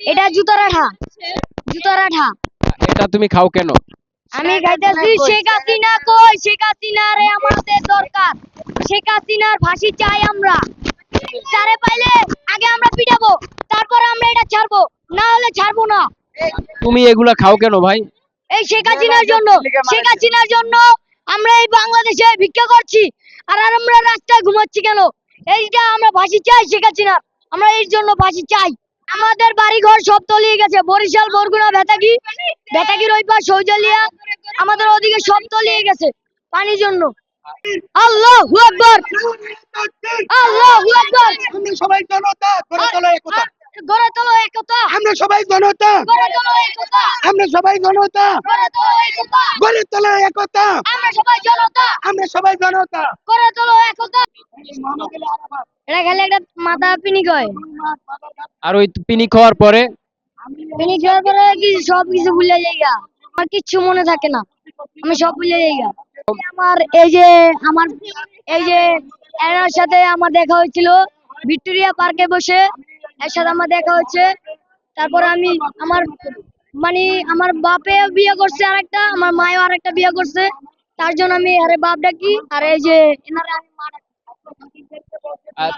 এটা জুতার আঠা, জুতার আঠা। এটা তুমি খাও কেন? আমি খাইতেছি শেখ হাসিনা কই, শেখ হাসিনারে আমাদের দরকার, শেখ হাসিনার ফাঁসি চাই আমরা। যারে পাইলে আগে আমরা পিটাবো, তারপর আমরা এটা ছাড়বো, না হলে ছাড়বো না। তুমি এগুলা খাও কেন ভাই? এই শেখ হাসিনার জন্য, শেখ হাসিনার জন্য আমরা এই বাংলাদেশে ভিক্ষা করছি, আর আমরা রাস্তায় ঘুমাচ্ছি কেন? এইটা আমরা ফাঁসি চাই শেখ হাসিনার, আমরা এর জন্য ফাঁসি চাই। আমাদের বাড়ি ঘর সব তলিয়ে গেছে, বরিশাল, বরগুনা, বেতাগি, বেতাগির ওই পাশ শৌচালিয়া, আমাদের ওদিকে সব তলিয়ে গেছে পানির জন্য। আল্লাহু আকবার, আল্লাহু আকবার। আমরা সবাই জনতা, গড়ে তোলো একতা। গড়ে তোলো একতা, আমরা সবাই জনতা, গড়ে তোলো একতা, আমরা সবাই জনতা, গড়ে তোলো একতা। গড়ে তোলো একতা। আমরা সবাই জনতা, আমরা সবাই জনতা। গড়ে তোলো একতা। এটা খেলে একটা মাথা পিনি কয়, আর ওই পিনি খাওয়ার পরে পিনি খাওয়ার পরে কি সব কিছু ভুলে যাইগা, আমার কিচ্ছু মনে থাকে না, আমি সব ভুলে যাইগা। আমার এই যে এনার সাথে আমার দেখা হয়েছিল ভিক্টোরিয়া পার্কে বসে, এর সাথে আমার দেখা হচ্ছে। তারপর আমি আমার বাপে বিয়ে করছে আরেকটা, আমার মায়ও আরেকটা বিয়ে করছে, তার জন্য আমি আরে বাপ ডাকি, আর এই যে এনারে আমি মা ডাকি।